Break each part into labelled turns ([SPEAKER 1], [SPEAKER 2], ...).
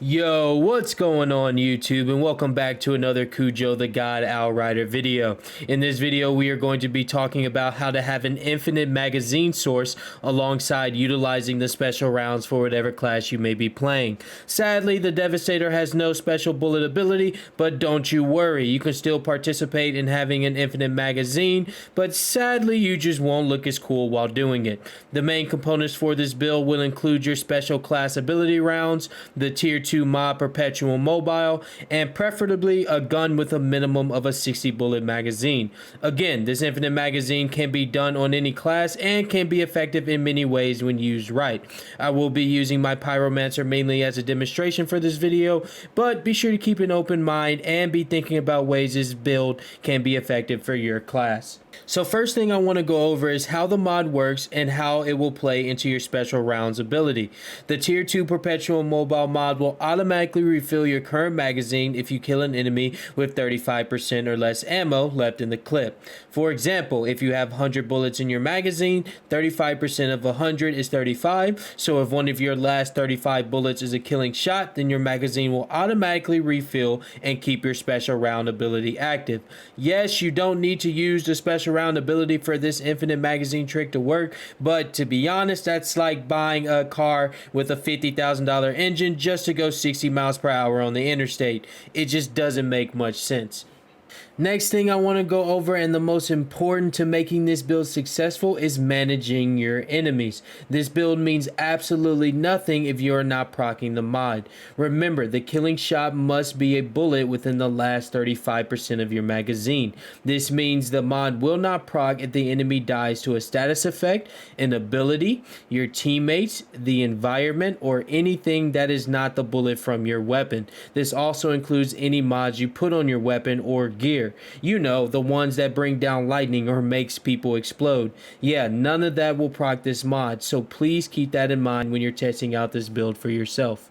[SPEAKER 1] Yo, what's going on YouTube, and welcome back to another Cujo the God Outrider video. In this video we are going to be talking about how to have an infinite magazine source alongside utilizing the special rounds for whatever class you may be playing. Sadly, the Devastator has no special bullet ability, but don't you worry, you can still participate in having an infinite magazine, but sadly you just won't look as cool while doing it. The main components for this build will include your special class ability rounds, the tier 2 mod perpetual mobile, and preferably a gun with a minimum of a 60 bullet magazine. Again, this infinite magazine can be done on any class and can be effective in many ways when used right. I will be using my pyromancer mainly as a demonstration for this video, but be sure to keep an open mind and be thinking about ways this build can be effective for your class. So first thing I want to go over is how the mod works and how it will play into your special rounds ability. The tier 2 perpetual mobile mod will automatically refill your current magazine if you kill an enemy with 35% or less ammo left in the clip. For example, if you have 100 bullets in your magazine, 35% of 100 is 35, so if one of your last 35 bullets is a killing shot, then your magazine will automatically refill and keep your special round ability active. Yes, you don't need to use the special round ability for this infinite magazine trick to work, but to be honest, that's like buying a car with a $50,000 engine just to go 60 miles per hour on the interstate. It just doesn't make much sense. Next thing I want to go over, and the most important to making this build successful, is managing your enemies. This build means absolutely nothing if you are not proccing the mod. Remember, the killing shot must be a bullet within the last 35% of your magazine. This means the mod will not proc if the enemy dies to a status effect, an ability, your teammates, the environment, or anything that is not the bullet from your weapon. This also includes any mods you put on your weapon or gear. You know, the ones that bring down lightning or makes people explode. Yeah, none of that will proc this mod, so please keep that in mind when you're testing out this build for yourself.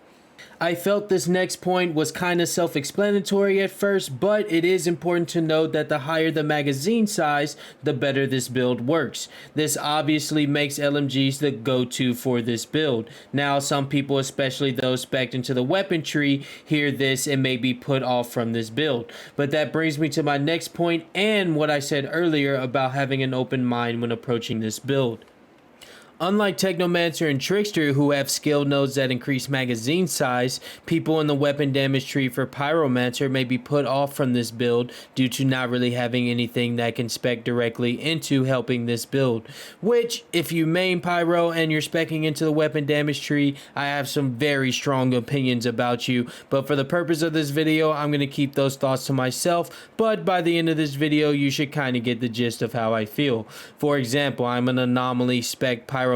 [SPEAKER 1] I felt this next point was kind of self-explanatory at first, but it is important to note that the higher the magazine size, the better this build works. This obviously makes LMGs the go-to for this build. Now, some people, especially those spec'd into the weapon tree, hear this and may be put off from this build. But that brings me to my next point and what I said earlier about having an open mind when approaching this build. Unlike Technomancer and Trickster, who have skill nodes that increase magazine size, people in the weapon damage tree for Pyromancer may be put off from this build due to not really having anything that can spec directly into helping this build. Which, if you main Pyro and you're specking into the weapon damage tree, I have some very strong opinions about you, but for the purpose of this video, I'm going to keep those thoughts to myself, but by the end of this video, you should kind of get the gist of how I feel. For example, I'm an anomaly spec Pyromancer,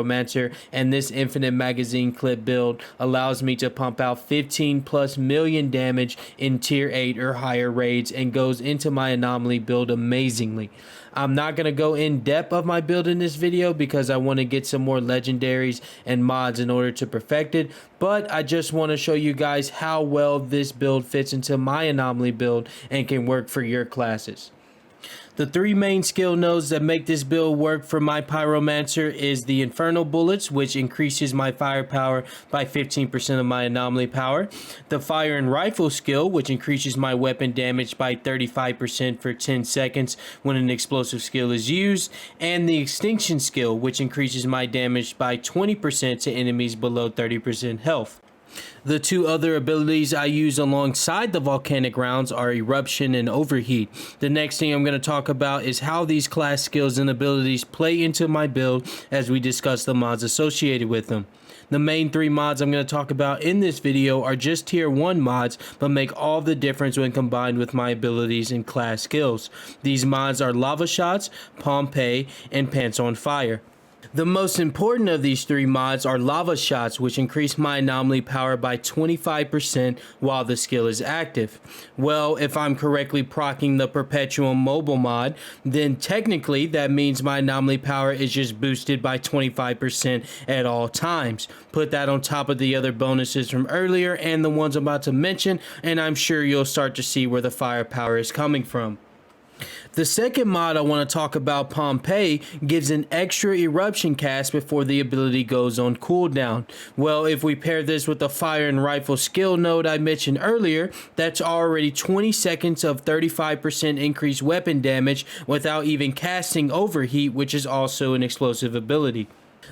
[SPEAKER 1] and this infinite magazine clip build allows me to pump out 15+ million damage in tier 8 or higher raids and goes into my anomaly build amazingly. I'm not going to go in depth of my build in this video because I want to get some more legendaries and mods in order to perfect it, but I just want to show you guys how well this build fits into my anomaly build and can work for your classes. The three main skill nodes that make this build work for my Pyromancer is the Infernal Bullets, which increases my firepower by 15% of my anomaly power, the Fire and Rifle skill, which increases my weapon damage by 35% for 10 seconds when an explosive skill is used, and the Extinction skill, which increases my damage by 20% to enemies below 30% health. The two other abilities I use alongside the volcanic rounds are Eruption and Overheat. The next thing I'm going to talk about is how these class skills and abilities play into my build as we discuss the mods associated with them. The main three mods I'm going to talk about in this video are just tier 1 mods, but make all the difference when combined with my abilities and class skills. These mods are Lava Shots, Pompeii, and Pants on Fire. The most important of these three mods are Lava Shots, which increase my anomaly power by 25% while the skill is active. Well, if I'm correctly proccing the Perpetual Mobile mod, then technically that means my anomaly power is just boosted by 25% at all times. Put that on top of the other bonuses from earlier and the ones I'm about to mention, and I'm sure you'll start to see where the firepower is coming from. The second mod I want to talk about, Pompeii, gives an extra eruption cast before the ability goes on cooldown. Well, if we pair this with the fire and rifle skill node I mentioned earlier, that's already 20 seconds of 35% increased weapon damage without even casting overheat, which is also an explosive ability.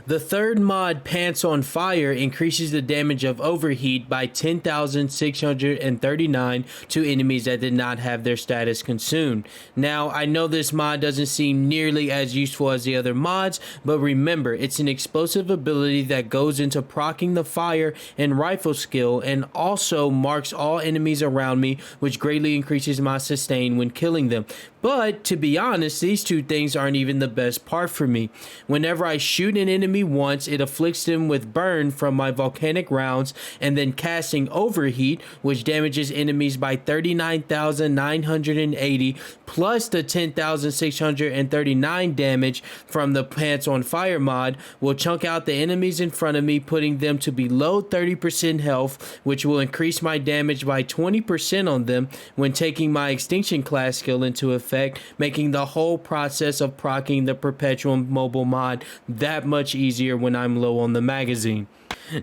[SPEAKER 1] The third mod, Pants on Fire, increases the damage of overheat by 10,639 to enemies that did not have their status consumed. Now, I know this mod doesn't seem nearly as useful as the other mods, but remember, it's an explosive ability that goes into proccing the fire and rifle skill and also marks all enemies around me, which greatly increases my sustain when killing them. But to be honest, these two things aren't even the best part for me. Whenever I shoot an enemy once, it afflicts them with burn from my volcanic rounds, and then casting overheat, which damages enemies by 39,980 plus the 10,639 damage from the Pants on Fire mod, will chunk out the enemies in front of me, putting them to below 30% health, which will increase my damage by 20% on them when taking my extinction class skill into effect, making the whole process of proccing the perpetual mobile mod that much easier when I'm low on the magazine.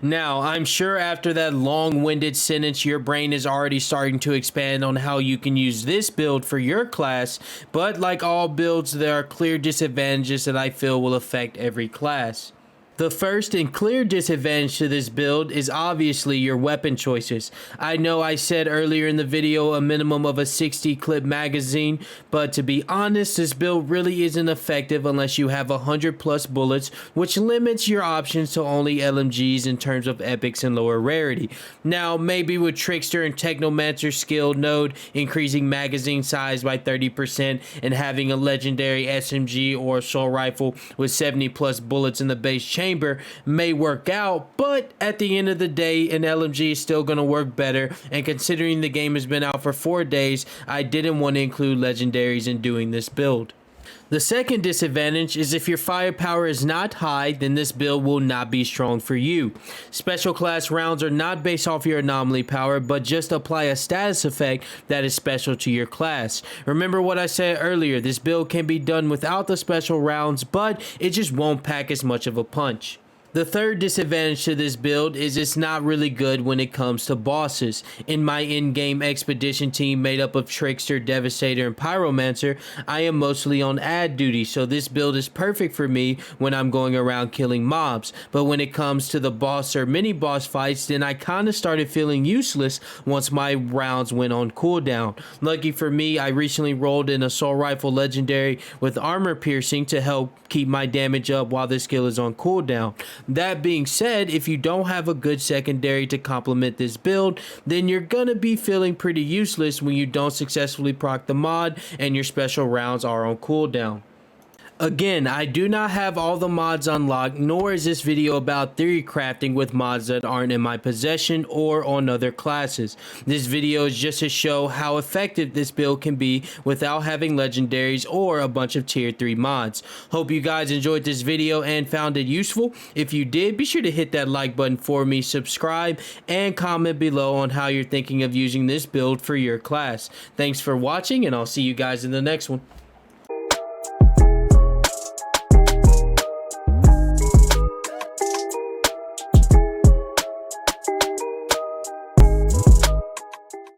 [SPEAKER 1] Now, I'm sure after that long-winded sentence, your brain is already starting to expand on how you can use this build for your class, but like all builds, there are clear disadvantages that I feel will affect every class. The first and clear disadvantage to this build is obviously your weapon choices. I know I said earlier in the video a minimum of a 60 clip magazine, but to be honest, this build really isn't effective unless you have 100 plus bullets, which limits your options to only LMGs in terms of epics and lower rarity. Now, maybe with Trickster and Technomancer skill node increasing magazine size by 30% and having a legendary SMG or assault rifle with 70 plus bullets in the base chamber may work out, but at the end of the day, an LMG is still going to work better, and considering the game has been out for 4 days, I didn't want to include legendaries in doing this build. The second disadvantage is if your firepower is not high, then this build will not be strong for you. Special class rounds are not based off your anomaly power, but just apply a status effect that is special to your class. Remember what I said earlier, this build can be done without the special rounds, but it just won't pack as much of a punch. The third disadvantage to this build is it's not really good when it comes to bosses. In my in-game expedition team made up of Trickster, Devastator, and Pyromancer, I am mostly on ad duty, so this build is perfect for me when I'm going around killing mobs. But when it comes to the boss or mini-boss fights, then I kinda started feeling useless once my rounds went on cooldown. Lucky for me, I recently rolled an Assault Rifle Legendary with armor piercing to help keep my damage up while this skill is on cooldown. That being said, if you don't have a good secondary to complement this build, then you're gonna be feeling pretty useless when you don't successfully proc the mod and your special rounds are on cooldown. Again, I do not have all the mods unlocked, nor is this video about theory crafting with mods that aren't in my possession or on other classes. This video is just to show how effective this build can be without having legendaries or a bunch of tier 3 mods. Hope you guys enjoyed this video and found it useful. If you did, be sure to hit that like button for me, subscribe, and comment below on how you're thinking of using this build for your class. Thanks for watching, and I'll see you guys in the next one.